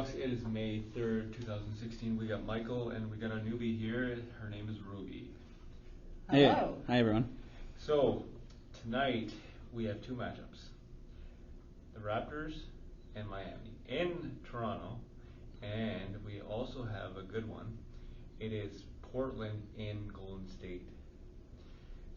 Blackhawks. It is May 3rd, 2016. We got Michael and we got a newbie here. Her name is Ruby. Hello. Hey. Hi, everyone. So, tonight we have two matchups. The Raptors and Miami in Toronto. And we also have a good one. It is Portland in Golden State.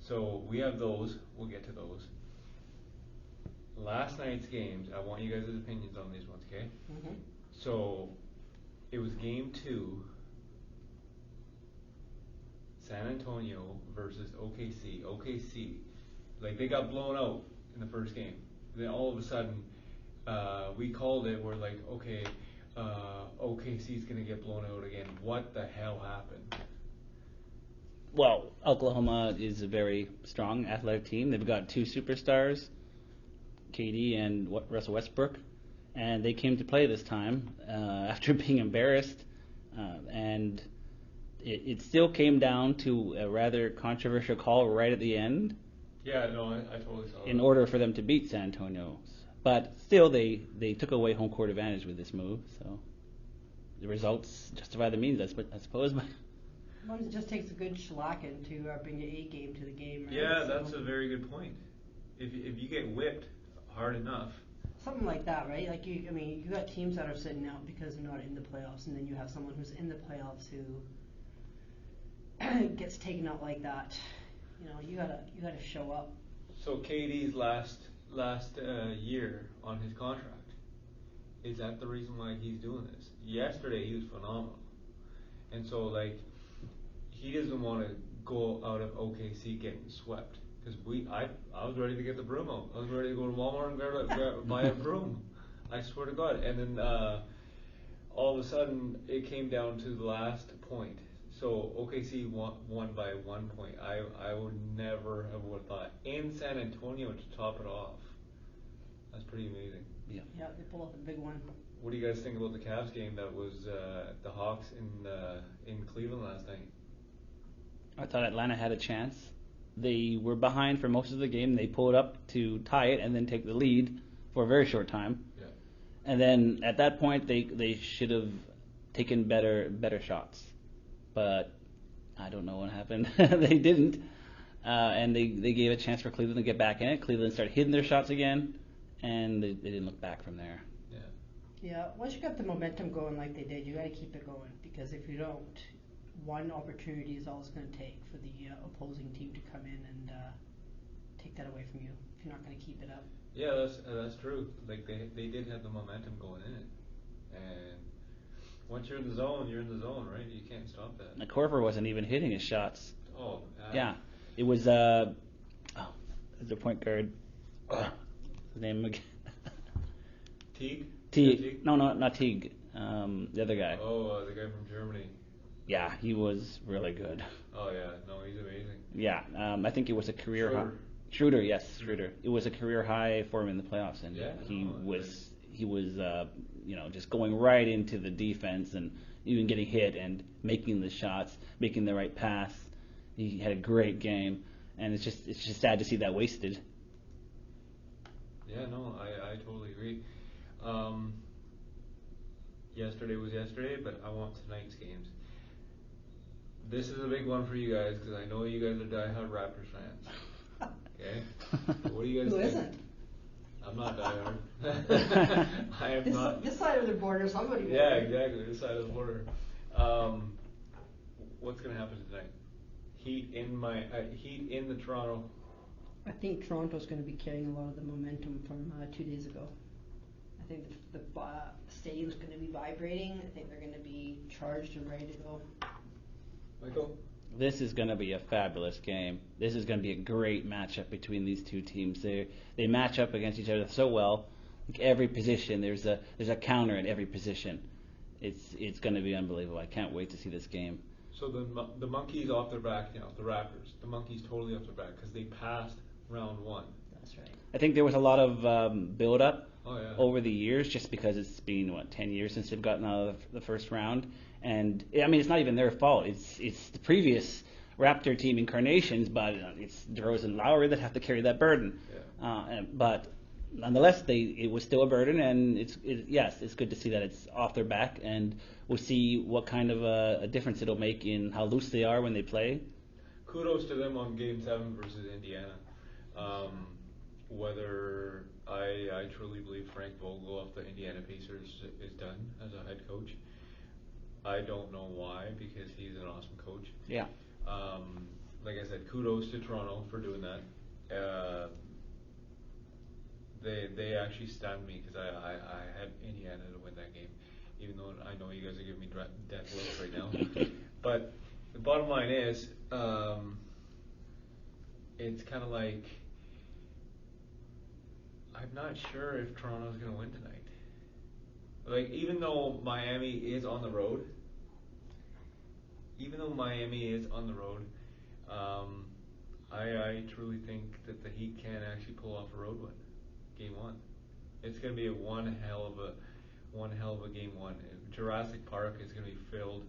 So, we have those. We'll get to those. Last night's games, I want you guys' opinions on these ones, okay? Mm-hmm. So, it was game 2, San Antonio versus OKC. OKC, like, they got blown out in the first game. Then all of a sudden, we called it, we're like, okay, OKC's going to get blown out again. What the hell happened? Well, Oklahoma is a very strong athletic team. They've got two superstars, KD and Russell Westbrook, and they came to play this time after being embarrassed, and it still came down to a rather controversial call right at the end. Yeah, no, I totally saw that. In order for them to beat San Antonio. But still, they took away home court advantage with this move, so the results justify the means, I suppose. Well, it just takes a good shellacking to bring your A game to the game, right? Yeah, that's a very good point. If you get whipped hard enough. Something like that, right? Like you got teams that are sitting out because they're not in the playoffs, and then you have someone who's in the playoffs who gets taken out like that. You know, you gotta show up. So KD's last year on his contract, is that the reason why he's doing this? Yesterday he was phenomenal, and so like he doesn't want to go out of OKC getting swept. Because I was ready to get the broom out. I was ready to go to Walmart and buy a broom. I swear to God. And then all of a sudden it came down to the last point. So OKC won by 1 point. I would never have thought in San Antonio to top it off. That's pretty amazing. Yeah. Yeah, they pull off a big one. What do you guys think about the Cavs game that was the Hawks in Cleveland last night? I thought Atlanta had a chance. They were behind for most of the game. They pulled up to tie it and then take the lead for a very short time. Yeah. And then at that point, they should have taken better shots. But I don't know what happened. They didn't. And they gave a chance for Cleveland to get back in it. Cleveland started hitting their shots again, and they didn't look back from there. Yeah. Yeah, once you got the momentum going like they did, you got to keep it going. Because if you don't, one opportunity is all it's going to take for the opposing team to come in and take that away from you if you're not going to keep it up. Yeah, that's true. Like they did have the momentum going in it, and once you're in the zone, you're in the zone, right? You can't stop that. And Korver wasn't even hitting his shots. Oh. Yeah, it was the point guard. His name again. Teague. Teague. No, not Teague. The other guy. Oh, the guy from Germany. Yeah, he was really good. Oh yeah, no, he's amazing. Yeah, I think it was a career high. Schroeder. Schroeder. It was a career high for him in the playoffs, and he was just going right into the defense and even getting hit and making the shots, making the right pass. He had a great game, and it's just sad to see that wasted. Yeah, no, I totally agree. Yesterday was yesterday, but I want tonight's games. This is a big one for you guys because I know you guys are diehard Raptors fans. Okay? So what do you guys think? Who isn't? I'm not diehard. I am not. This side of the border, somebody. Yeah, exactly. This side of the border. What's going to happen tonight? Heat in the Toronto. I think Toronto's going to be carrying a lot of the momentum from 2 days ago. I think the stadium's going to be vibrating. I think they're going to be charged and ready to go. Michael? This is going to be a fabulous game. This is going to be a great matchup between these two teams. They match up against each other so well. Like every position, there's a counter at every position. It's going to be unbelievable. I can't wait to see this game. So the monkeys off their back now, the Raptors. The monkeys totally off their back because they passed round 1. That's right. I think there was a lot of build-up over the years just because it's been, 10 years since they've gotten out of the first round. And, it's not even their fault. It's the previous Raptor team incarnations, but it's DeRozan and Lowry that have to carry that burden. Yeah. But nonetheless, it was still a burden, and yes, it's good to see that it's off their back, and we'll see what kind of a difference it'll make in how loose they are when they play. Kudos to them on Game 7 versus Indiana. Whether I truly believe Frank Vogel of the Indiana Pacers is done as a head coach. I don't know why, because he's an awesome coach. Yeah. Like I said, kudos to Toronto for doing that. They actually stunned me because I had Indiana to win that game, even though I know you guys are giving me death looks right now. But the bottom line is, it's kind of like, I'm not sure if Toronto's going to win tonight. Like, even though Miami is on the road, I truly think that the Heat can actually pull off a road win, Game 1. It's going to be one hell of a Game 1. Jurassic Park is going to be filled.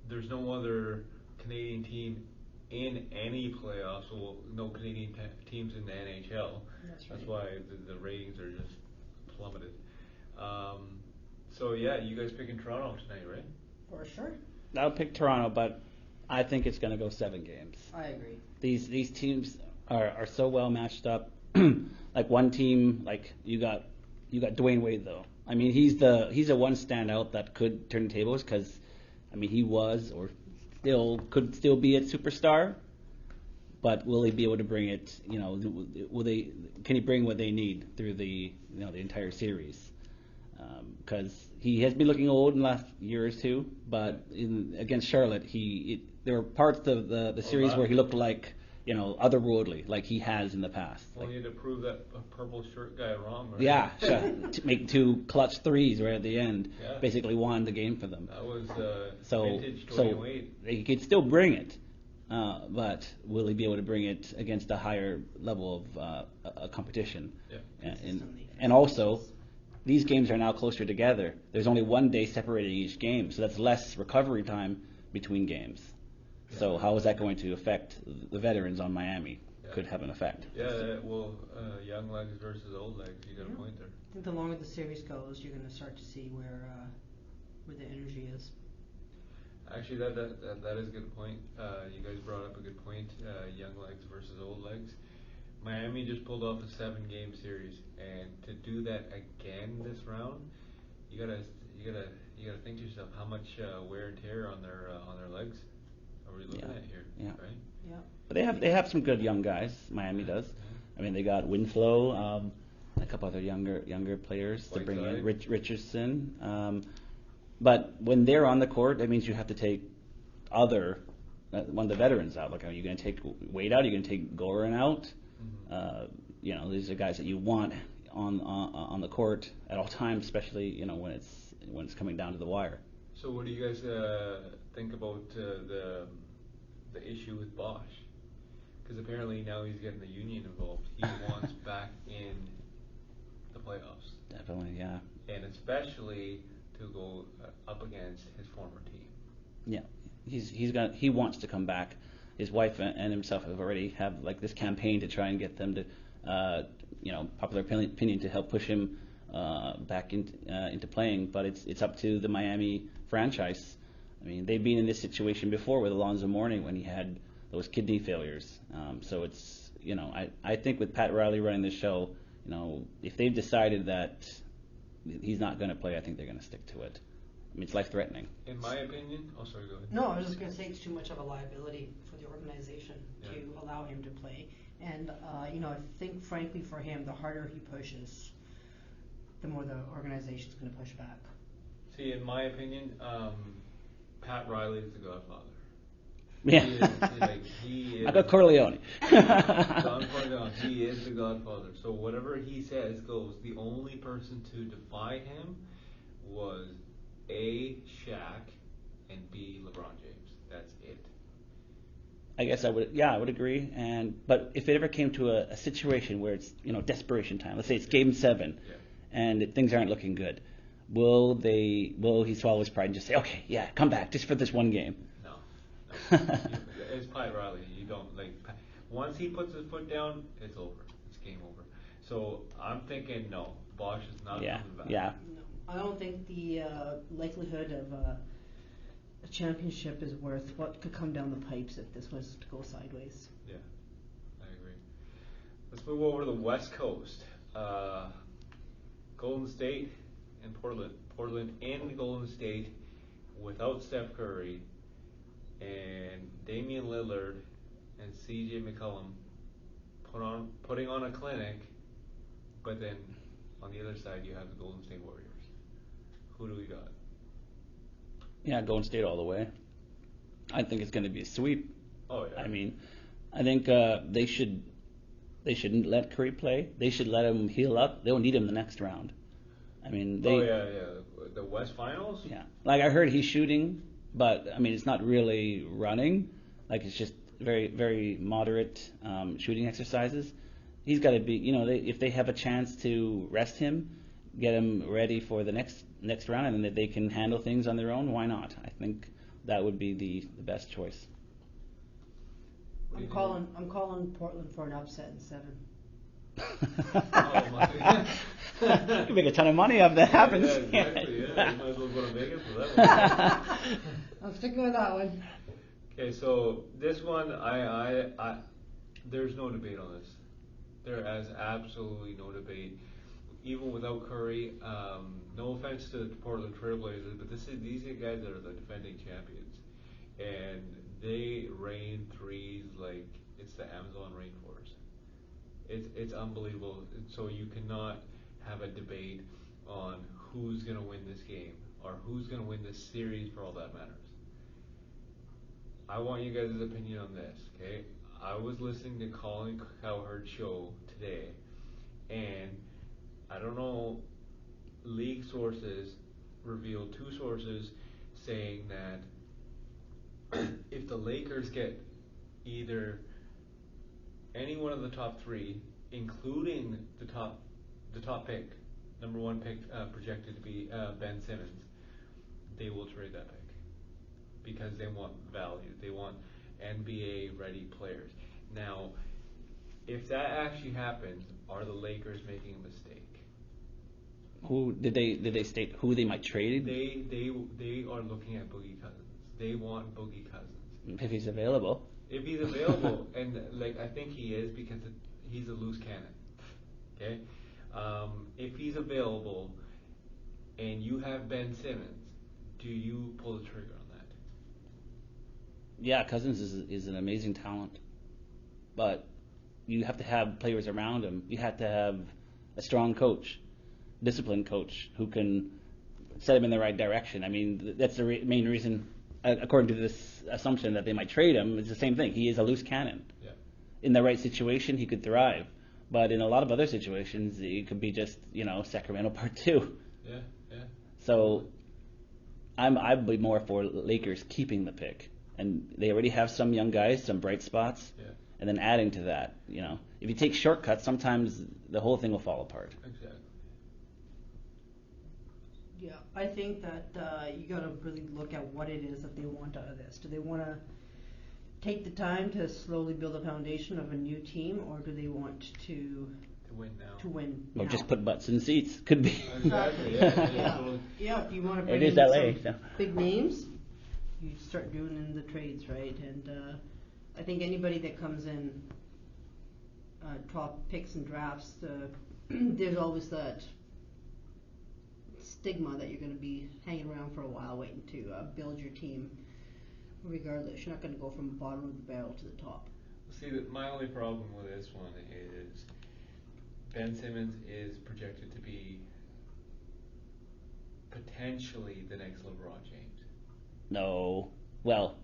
There's no other Canadian team in any playoffs, well, no Canadian teams in the NHL. That's why the ratings are just plummeted. So yeah, you guys picking Toronto tonight, right? For sure. I'll pick Toronto, but I think it's going to go 7 games. I agree. These teams are so well matched up. Like one team, like you got Dwayne Wade though. I mean, he's a one standout that could turn the tables because, I mean, he was or could still be a superstar, but will he be able to bring it? You know, can he bring what they need through the entire series? Because he has been looking old in the last year or two, but against Charlotte, there were parts of the series where he looked like, otherworldly, like he has in the past. Well, he had to prove that purple shirt guy wrong, right? Yeah, to make 2 clutch threes right at the end, yeah. Basically won the game for them. That was vintage Dwayne Wade. He could still bring it, but will he be able to bring it against a higher level of competition? Yeah. And also, these games are now closer together. There's only 1 day separating each game, so that's less recovery time between games. Yeah. So how is that going to affect the veterans on Miami? Yeah. Could have an effect. Yeah, well, young legs versus old legs, you got a point there. I think the longer the series goes, you're going to start to see where the energy is. Actually, that is a good point. You guys brought up a good point. Young legs versus old legs. Miami just pulled off a 7-game series, and to do that again this round, you gotta think to yourself how much wear and tear on their legs are we looking at here, right? Yeah. But they have some good young guys. Miami does. Yeah. I mean, they got Winslow, a couple other younger players to bring in, Richardson. But when they're on the court, that means you have to take one of the veterans out. Like, are you going to take Wade out? Are you going to take Goran out? Mm-hmm. These are guys that you want on the court at all times, especially when it's coming down to the wire. So what do you guys think about the issue with Bosch? Because apparently now he's getting the union involved. He wants back in the playoffs. Definitely, yeah. And especially to go up against his former team. Yeah, he wants to come back. His wife and himself have like this campaign to try and get them to, popular opinion, to help push him back into playing. But it's up to the Miami franchise. I mean, they've been in this situation before with Alonzo Mourning when he had those kidney failures. So it's, I think with Pat Riley running the show, if they've decided that he's not going to play, I think they're going to stick to it. I mean, it's life-threatening. In my opinion, sorry, go ahead. No, I was just going to say it's too much of a liability for the organization to allow him to play. And, I think, frankly, for him, the harder he pushes, the more the organization's going to push back. See, in my opinion, Pat Riley is the godfather. Yeah. He is. I got Corleone. Don Corleone. He is the godfather. So whatever he says goes. The only person to defy him was A, Shaq, and B, LeBron James. That's it. I guess I would agree. But if it ever came to a situation where it's desperation time, let's say it's Game 7, and things aren't looking good, will he swallow his pride and just say, okay, yeah, come back just for this one game? No. It's Pat Riley. You don't once he puts his foot down, it's over. It's game over. So I'm thinking no, Bosch is not Yeah, coming back. yeah. No, I don't think the likelihood of a championship is worth what could come down the pipes if this was to go sideways. Yeah, I agree. Let's move over to the West Coast. Golden State and Portland. Portland and Golden State without Steph Curry and Damian Lillard and CJ McCollum putting on a clinic, but then on the other side you have the Golden State Warriors. Who do we got? Yeah, Golden State all the way. I think it's going to be a sweep. Oh yeah. I mean, I think they shouldn't let Curry play. They should let him heal up. They'll need him the next round. I mean, oh yeah. The West Finals. Yeah, like I heard he's shooting, but I mean it's not really running. Like it's just very very moderate shooting exercises. He's got to be, if they have a chance to rest him, get him ready for the next round, and that they can handle things on their own. Why not? I think that would be the best choice. I'm calling Portland for an upset in 7. Oh my. You can make a ton of money if that happens. Yeah, exactly. Yeah, you might as well go to Vegas for that one. I'm sticking with that one. Okay, so this one, I there's no debate on this. There is absolutely no debate. Even without Curry, no offense to the Portland Trailblazers, but these guys are the defending champions, and they rain threes like it's the Amazon rainforest. It's unbelievable. So you cannot have a debate on who's going to win this game or who's going to win this series for all that matters. I want you guys' opinion on this, okay? I was listening to Colin Cowherd's show today, and I don't know, league sources revealed, 2 sources saying that if the Lakers get either any one of the top 3, including the top pick, number 1 pick projected to be Ben Simmons, they will trade that pick because they want value. They want NBA ready players. Now, if that actually happens, are the Lakers making a mistake? Who did they state who they might trade? They are looking at Boogie Cousins. They want Boogie Cousins. If he's available. If he's available, and I think he is because he's a loose cannon. Okay, if he's available, and you have Ben Simmons, do you pull the trigger on that? Yeah, Cousins is an amazing talent, but you have to have players around him. You have to have a strong coach, disciplined coach who can set him in the right direction. I mean, that's the main reason, according to this assumption that they might trade him. It's the same thing. He is a loose cannon. Yeah. In the right situation, he could thrive, but in a lot of other situations, it could be just Sacramento Part 2. Yeah. So I'd be more for Lakers keeping the pick, and they already have some young guys, some bright spots. Yeah. And then adding to that, if you take shortcuts, sometimes the whole thing will fall apart. Exactly. Yeah, I think that you got to really look at what it is that they want out of this. Do they want to take the time to slowly build a foundation of a new team, or do they want to win now? To win. Or now? just put butts in seats. Could be. Exactly. Yeah. If you want to bring It is in LA, some so. big names, you start doing in the trades, right? And I think anybody that comes in top picks and drafts, there's always that stigma that you're going to be hanging around for a while waiting to build your team. Regardless, you're not going to go from the bottom of the barrel to the top. See, my only problem with this one is Ben Simmons is projected to be potentially the next LeBron James. No. Well,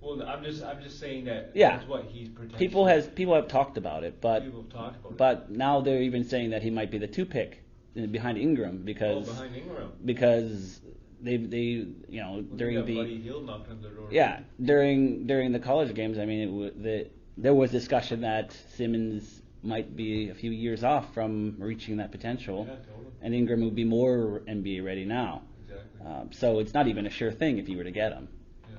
I'm just saying that yeah. that's what he's potentially. People have talked about it, but People have talked about but now they're even saying that he might be the 2 pick behind Ingram because behind Ingram. because they during the Buddy Hield knocked on the door. Yeah, during the college games, I mean, there was discussion that Simmons might be a few years off from reaching that potential, Yeah, totally. and Ingram would be more NBA ready now. Exactly. So it's not even a sure thing if you were to get him. Yeah.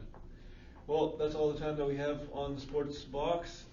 Well, that's all the time that we have on the Sports Box.